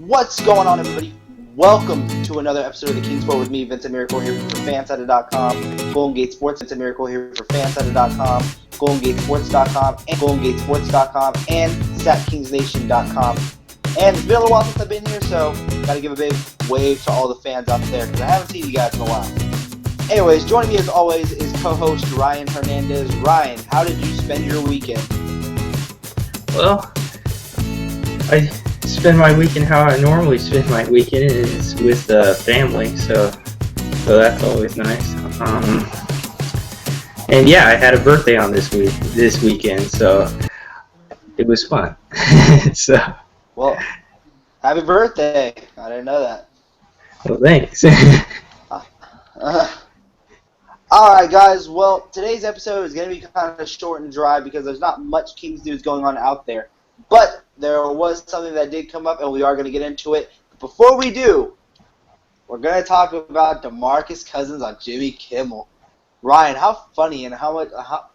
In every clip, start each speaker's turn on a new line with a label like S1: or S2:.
S1: What's going on, everybody? Welcome to another episode of the King Sport with me, Vincent Miracle, here for Fansided.com, Golden Gate Sports. Vincent Miracle here for Fansided.com, GoldenGateSports.com, and GoldenGateSports.com, and SatKingsNation.com. And it's been a little while since I've been here, so gotta give a big wave to all the fans out there because I haven't seen you guys in a while. Anyways, joining me as always is co-host Ryan Hernandez. Ryan, how did you spend your weekend?
S2: Well, I spend my weekend how I normally spend my weekend, is with family, so that's always nice. And yeah, I had a birthday on this weekend, so it was fun. So.
S1: Well, happy birthday! I didn't know that.
S2: Well, thanks.
S1: Alright guys, well, today's episode is going to be kind of short and dry because there's not much Kings news going on out there. But there was something that did come up, and we are going to get into it. But before we do, we're going to talk about DeMarcus Cousins on Jimmy Kimmel. Ryan, how funny and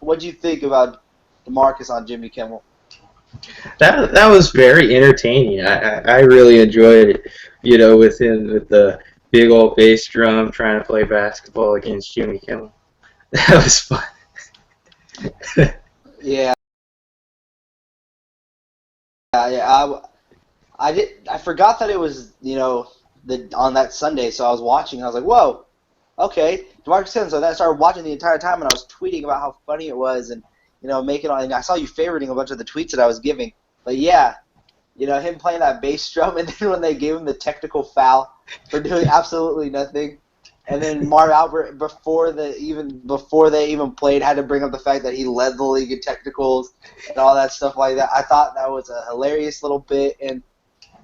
S1: what do you think about DeMarcus on Jimmy Kimmel?
S2: That was very entertaining. I really enjoyed it, with him with the big old bass drum trying to play basketball against Jimmy Kimmel. That was fun.
S1: Yeah. I forgot that it was, on that Sunday, so I was watching and I was like, whoa, okay, DeMarcus Cousins. So then I started watching the entire time and I was tweeting about how funny it was and, and I saw you favoriting a bunch of the tweets that I was giving. But yeah, him playing that bass drum, and then when they gave him the technical foul for doing absolutely nothing, and then Marv Albert, before they even played, had to bring up the fact that he led the league in technicals and all that stuff like that. I thought that was a hilarious little bit, and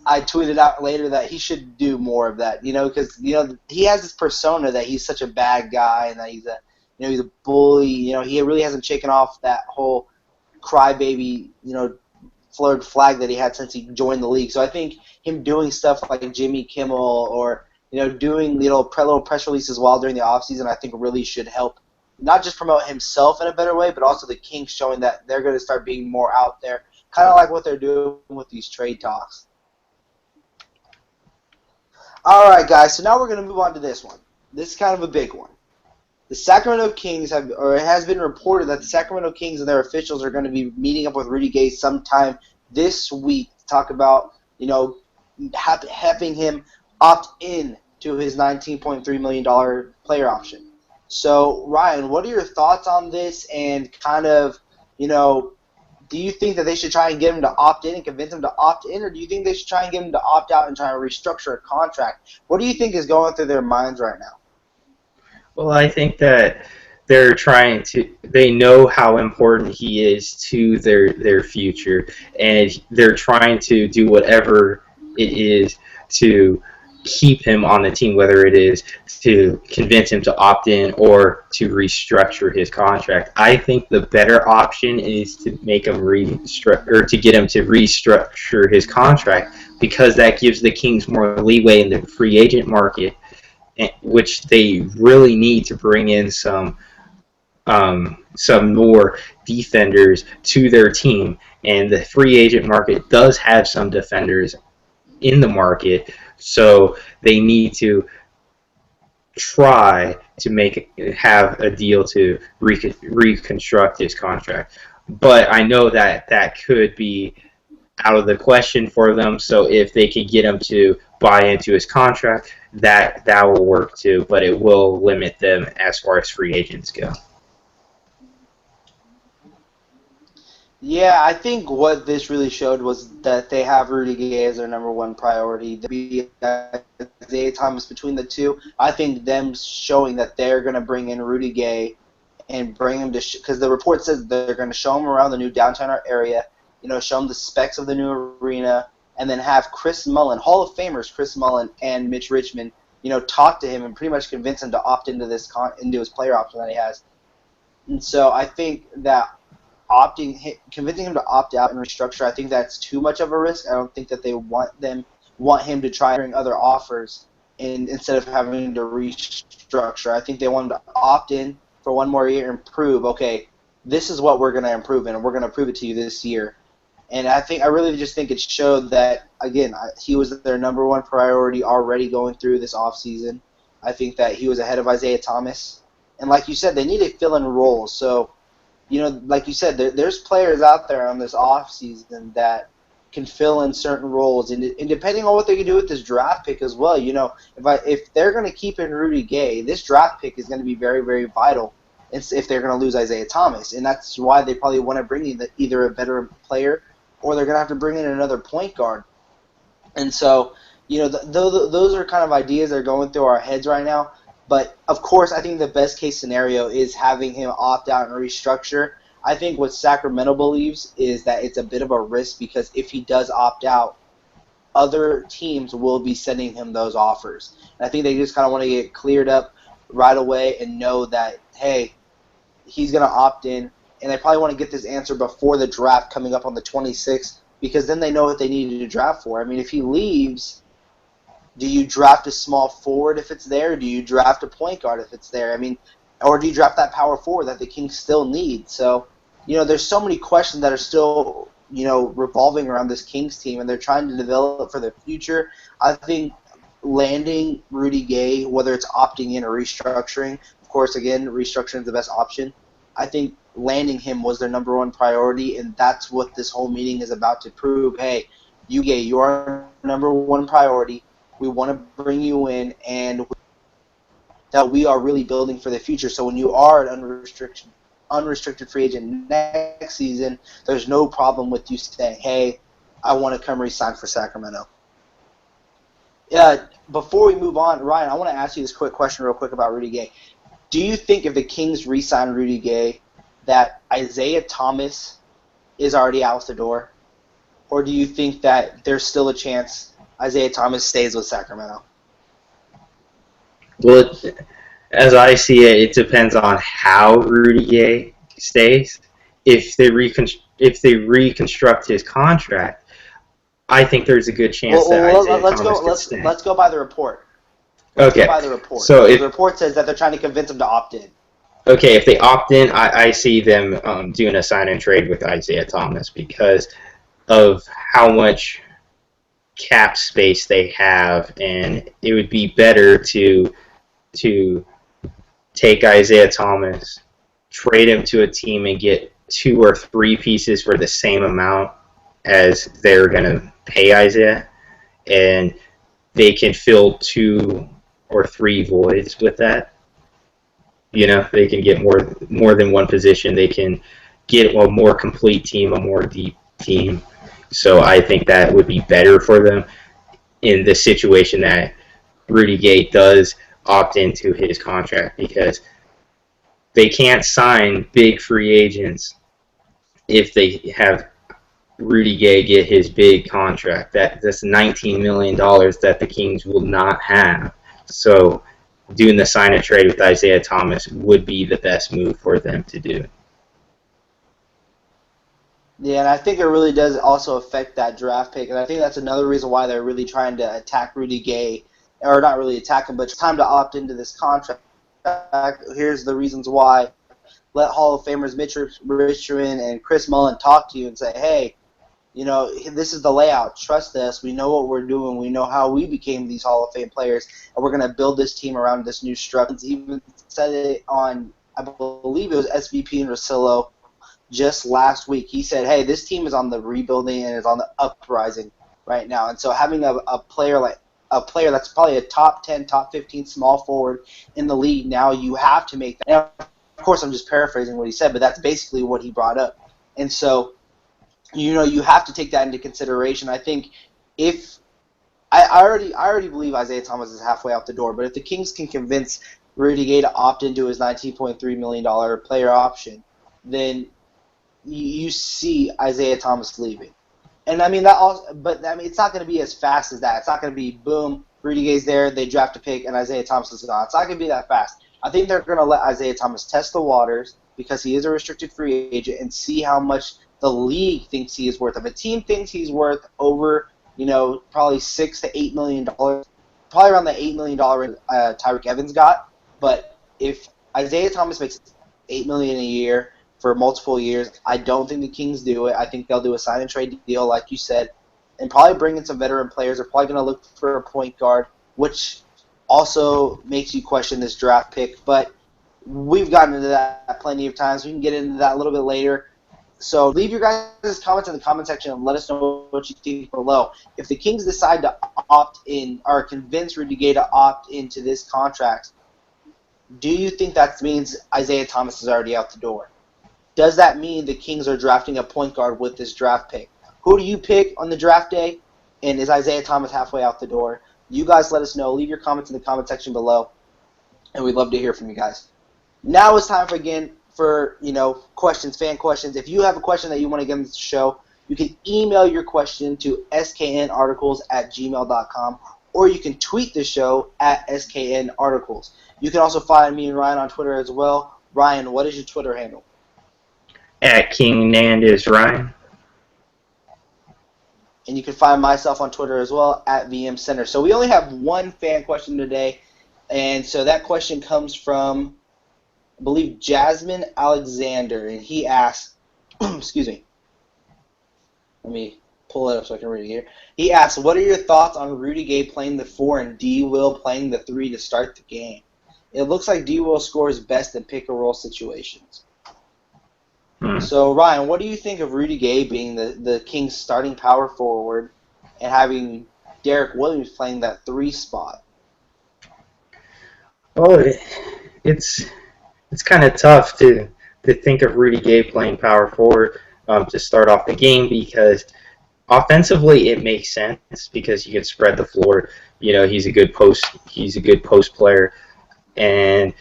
S1: I tweeted out later that he should do more of that, because he has this persona that he's such a bad guy and that he's a bully. He really hasn't shaken off that whole crybaby, flirt flag that he had since he joined the league. So I think him doing stuff like Jimmy Kimmel or doing little press releases while during the offseason, I think really should help not just promote himself in a better way, but also the Kings showing that they're going to start being more out there, kind of like what they're doing with these trade talks. All right, guys, so now we're going to move on to this one. This is kind of a big one. The Sacramento Kings it has been reported that the Sacramento Kings and their officials are going to be meeting up with Rudy Gay sometime this week to talk about, having him opt in to his $19.3 million player option. So, Ryan, what are your thoughts on this, and kind of, do you think that they should try and get him to opt in and convince him to opt in, or do you think they should try and get him to opt out and try to restructure a contract? What do you think is going through their minds right now?
S2: Well, I think that they know how important he is to their future, and they're trying to do whatever it is to keep him on the team, whether it is to convince him to opt in or to restructure his contract. I think the better option is to make him to get him to restructure his contract, because that gives the Kings more leeway in the free agent market, which they really need to bring in some more defenders to their team. And the free agent market does have some defenders in the market, so they need to try to have a deal to reconstruct his contract. But I know that could be out of the question for them, so if they could get him to buy into his contract, that will work too, but it will limit them as far as free agents go.
S1: Yeah, I think what this really showed was that they have Rudy Gay as their number one priority. The Isaiah Thomas between the two. I think them showing that they're going to bring in Rudy Gay and bring him to because the report says they're going to show him around the new downtown area, show him the specs of the new arena, and then have Chris Mullin, Hall of Famers Chris Mullin and Mitch Richmond, talk to him and pretty much convince him to opt into into his player option that he has. And so I think that convincing him to opt out and restructure, I think that's too much of a risk. I don't think that they want him to try bring other offers instead of having to restructure. I think they want him to opt in for one more year and prove, okay, this is what we're going to improve in, and we're going to prove it to you this year. And I really just think it showed that again, he was their number one priority already going through this offseason. I think that he was ahead of Isaiah Thomas. And like you said, they need to fill in roles. So, like you said, there's players out there on this offseason that can fill in certain roles. And depending on what they can do with this draft pick as well, if they're going to keep in Rudy Gay, this draft pick is going to be very, very vital if they're going to lose Isaiah Thomas. And that's why they probably want to bring in either a better player or they're going to have to bring in another point guard. And so, those are kind of ideas that are going through our heads right now. But, of course, I think the best-case scenario is having him opt out and restructure. I think what Sacramento believes is that it's a bit of a risk because if he does opt out, other teams will be sending him those offers. And I think they just kind of want to get cleared up right away and know that, hey, he's going to opt in. And they probably want to get this answer before the draft coming up on the 26th because then they know what they need to draft for. I mean, if he leaves, do you draft a small forward if it's there? Do you draft a point guard if it's there? I mean, or do you draft that power forward that the Kings still need? So, there's so many questions that are still, revolving around this Kings team, and they're trying to develop for the future. I think landing Rudy Gay, whether it's opting in or restructuring, of course, again, restructuring is the best option. I think landing him was their number one priority, and that's what this whole meeting is about to prove. Hey, Gay, you are our number one priority. We want to bring you in, and that we are really building for the future. So when you are an unrestricted free agent next season, there's no problem with you saying, hey, I want to come re-sign for Sacramento. Before we move on, Ryan, I want to ask you this quick question real quick about Rudy Gay. Do you think if the Kings re-sign Rudy Gay that Isaiah Thomas is already out the door? Or do you think that there's still a chance Isaiah Thomas stays with Sacramento?
S2: Well, as I see it, it depends on how Rudy Gay stays. If they reconstruct his contract, I think there's a good chance that Isaiah Thomas could stay.
S1: Let's go by the report.
S2: Okay.
S1: Go by the report.
S2: So
S1: the report says that they're trying to convince him to opt in.
S2: Okay, if they opt in, I see them doing a sign and trade with Isaiah Thomas because of how much cap space they have, and it would be better to take Isaiah Thomas, trade him to a team, and get 2 or 3 pieces for the same amount as they're going to pay Isaiah, and they can fill 2 or 3 voids with that. They can get more than one position. They can get a more complete team, a more deep team. So I think that would be better for them in the situation that Rudy Gay does opt into his contract because they can't sign big free agents if they have Rudy Gay get his big contract. That's $19 million that the Kings will not have. So doing the sign and trade with Isaiah Thomas would be the best move for them to do.
S1: Yeah, and I think it really does also affect that draft pick, and I think that's another reason why they're really trying to attack Rudy Gay, or not really attack him, but it's time to opt into this contract. Here's the reasons why. Let Hall of Famers Mitch Richmond and Chris Mullin talk to you and say, hey, this is the layout. Trust us. We know what we're doing. We know how we became these Hall of Fame players, and we're going to build this team around this new structure. He even said it on, I believe it was SVP and Rosillo, just last week. He said, hey, this team is on the rebuilding and is on the uprising right now. And so having a player that's probably a top 10, top 15 small forward in the league, now you have to make that. Now, of course, I'm just paraphrasing what he said, but that's basically what he brought up. And so, you have to take that into consideration. I think if I already believe Isaiah Thomas is halfway out the door, but if the Kings can convince Rudy Gay to opt into his $19.3 million player option, then you see Isaiah Thomas leaving. And I mean it's not going to be as fast as that. It's not going to be boom, Rudy Gay's there, they draft a pick, and Isaiah Thomas is gone. It's not going to be that fast. I think they're going to let Isaiah Thomas test the waters because he is a restricted free agent and see how much the league thinks he is worth. If a team thinks he's worth over, probably $6 to $8 million, probably around the $8 million Tyreek Evans got. But if Isaiah Thomas makes $8 million a year for multiple years, I don't think the Kings do it. I think they'll do a sign and trade deal, like you said, and probably bring in some veteran players. They're probably going to look for a point guard, which also makes you question this draft pick. But we've gotten into that plenty of times. We can get into that a little bit later. So leave your guys' comments in the comment section and let us know what you think below. If the Kings decide to opt in or convince Rudy Gay to opt into this contract, do you think that means Isaiah Thomas is already out the door? Does that mean the Kings are drafting a point guard with this draft pick? Who do you pick on the draft day? And is Isaiah Thomas halfway out the door? You guys let us know. Leave your comments in the comment section below, and we'd love to hear from you guys. Now it's time for questions, fan questions. If you have a question that you want to get on the show, you can email your question to sknarticles@gmail.com, or you can tweet the show at sknarticles. You can also find me and Ryan on Twitter as well. Ryan, what is your Twitter handle?
S2: At King Nandis Ryan.
S1: And you can find myself on Twitter as well, at VM Center. So we only have one fan question today, and so that question comes from, I believe, Jasmine Alexander, and he asks, excuse me, let me pull it up so I can read it here. He asks, what are your thoughts on Rudy Gay playing the 4 and D. Will playing the 3 to start the game? It looks like D. Will scores best in pick-and-roll situations. So, Ryan, what do you think of Rudy Gay being the Kings' starting power forward and having Derek Williams playing that 3 spot?
S2: Well, it's kind of tough to think of Rudy Gay playing power forward to start off the game, because offensively it makes sense because he can spread the floor. He's a good post player, and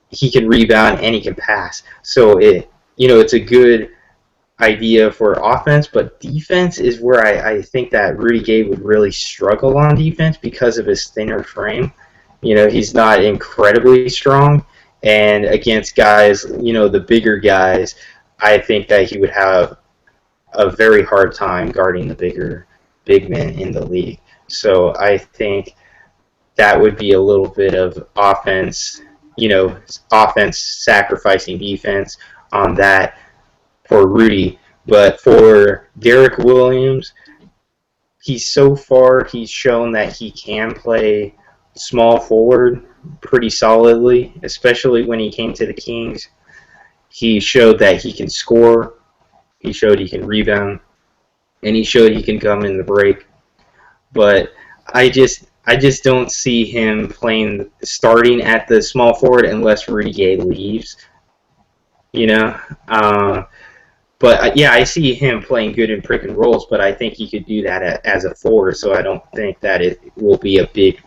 S2: he can rebound and he can pass. So it's a good idea for offense, but defense is where I think that Rudy Gay would really struggle on defense because of his thinner frame. He's not incredibly strong, and against guys, the bigger guys, I think that he would have a very hard time guarding the bigger big men in the league. So I think that would be a little bit of offense sacrificing defense on that for Rudy. But for Derek Williams, he's shown that he can play small forward pretty solidly, especially when he came to the Kings. He showed that he can score, he showed he can rebound, and he showed he can come in the break. But I just don't see him starting at the small forward unless Rudy Gay leaves. But yeah, I see him playing good in pick and rolls, but I think he could do that as a forward. So I don't think that it will be a big.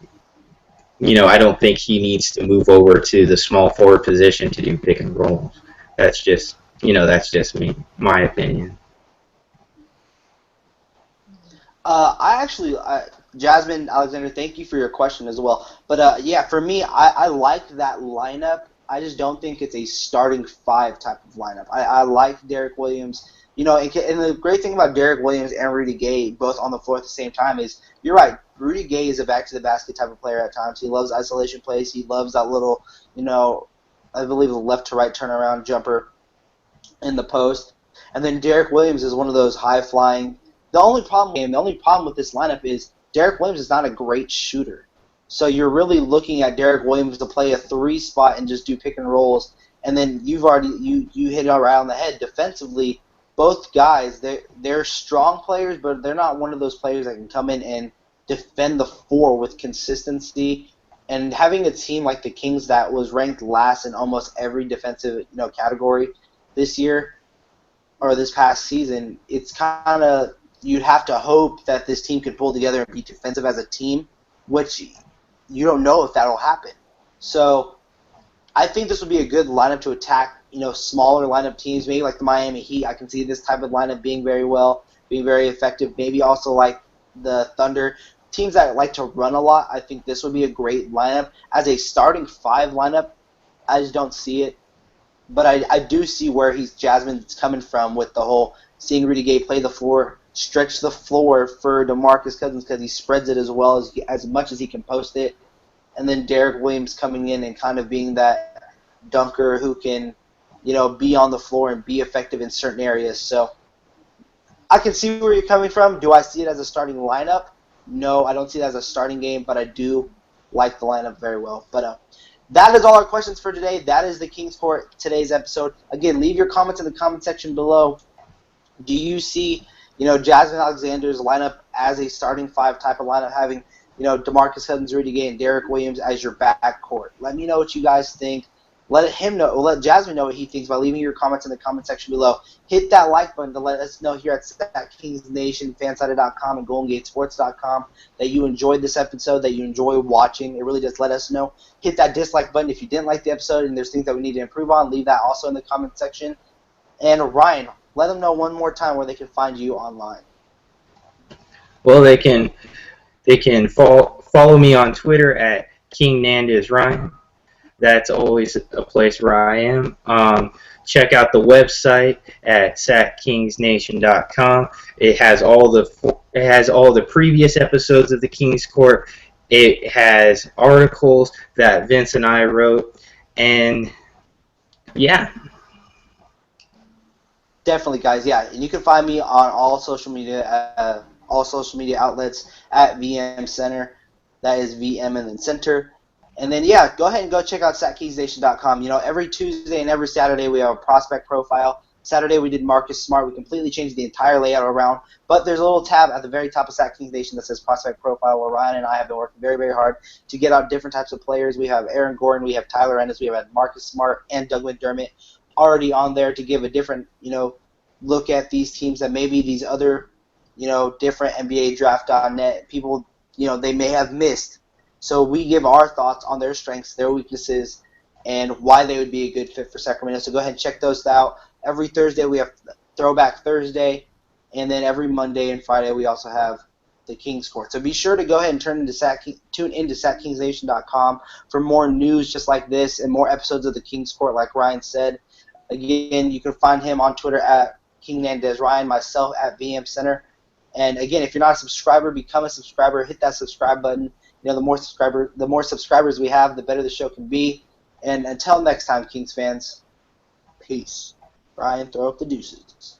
S2: I don't think he needs to move over to the small forward position to do pick and rolls. That's just me, my opinion.
S1: Jasmine Alexander, thank you for your question as well. But yeah, for me, I like that lineup. I just don't think it's a starting 5 type of lineup. I like Derek Williams. And the great thing about Derek Williams and Rudy Gay both on the floor at the same time is, you're right, Rudy Gay is a back-to-the-basket type of player at times. He loves isolation plays. He loves that little, I believe, the left-to-right turnaround jumper in the post. And then Derek Williams is one of those high-flying. The only problem with this lineup is Derek Williams is not a great shooter. So you're really looking at Derek Williams to play a 3 spot and just do pick and rolls. And then you hit it right on the head. Defensively, both guys, they're strong players, but they're not one of those players that can come in and defend the 4 with consistency. And having a team like the Kings that was ranked last in almost every defensive category this year or this past season, it's kind of, you'd have to hope that this team could pull together and be defensive as a team, which you don't know if that'll happen. So I think this would be a good lineup to attack, smaller lineup teams, maybe like the Miami Heat. I can see this type of lineup being very effective. Maybe also like the Thunder. Teams that like to run a lot, I think this would be a great lineup. As a starting 5 lineup, I just don't see it. But I do see where Jasmine's coming from with the whole seeing Rudy Gay play the floor, stretch the floor for DeMarcus Cousins because he spreads it as much as he can post it. And then Derek Williams coming in and kind of being that dunker who can, be on the floor and be effective in certain areas. So I can see where you're coming from. Do I see it as a starting lineup? No, I don't see it as a starting game, but I do like the lineup very well. But that is all our questions for today. That is the Kings Court today's episode. Again, leave your comments in the comment section below. Do you see, Jasmine Alexander's lineup as a starting five type of lineup, having, DeMarcus Cousins, Rudy Gay, and Derek Williams as your backcourt? Let me know what you guys think. Let Jasmine know what he thinks by leaving your comments in the comment section below. Hit that like button to let us know here at Kings Nation, Fansided.com, and GoldenGateSports.com that you enjoyed this episode, that you enjoy watching. It really does let us know. Hit that dislike button if you didn't like the episode and there's things that we need to improve on. Leave that also in the comment section. And Ryan, let them know one more time where they can find you online.
S2: Well, they can follow me on Twitter at King Nandez Ryan. That's always a place where I am. Check out the website at sackingsnation.com. It has all the previous episodes of the King's Court. It has articles that Vince and I wrote, and yeah.
S1: Definitely, guys. Yeah, and you can find me on all social media outlets at VM Center. That is VM and then Center. And then, yeah, go ahead and go check out SatKingsNation.com. Every Tuesday and every Saturday we have a prospect profile. Saturday we did Marcus Smart. We completely changed the entire layout around. But there's a little tab at the very top of Sac Kings Nation that says prospect profile, where Ryan and I have been working very, very hard to get out different types of players. We have Aaron Gordon, we have Tyler Ennis, we have Marcus Smart, and Doug McDermott already on there to give a different, look at these teams that maybe these other, different NBA Draft.net people, they may have missed. So we give our thoughts on their strengths, their weaknesses, and why they would be a good fit for Sacramento. So go ahead and check those out. Every Thursday we have Throwback Thursday, and then every Monday and Friday we also have the Kings Court. So be sure to go ahead and tune into SatKingsNation.com for more news just like this and more episodes of the Kings Court, like Ryan said. Again, you can find him on Twitter at King Nandez Ryan, myself at VM Center. And again, if you're not a subscriber, become a subscriber. Hit that subscribe button. The more subscribers we have, the better the show can be. And until next time, Kings fans, peace. Ryan, throw up the deuces.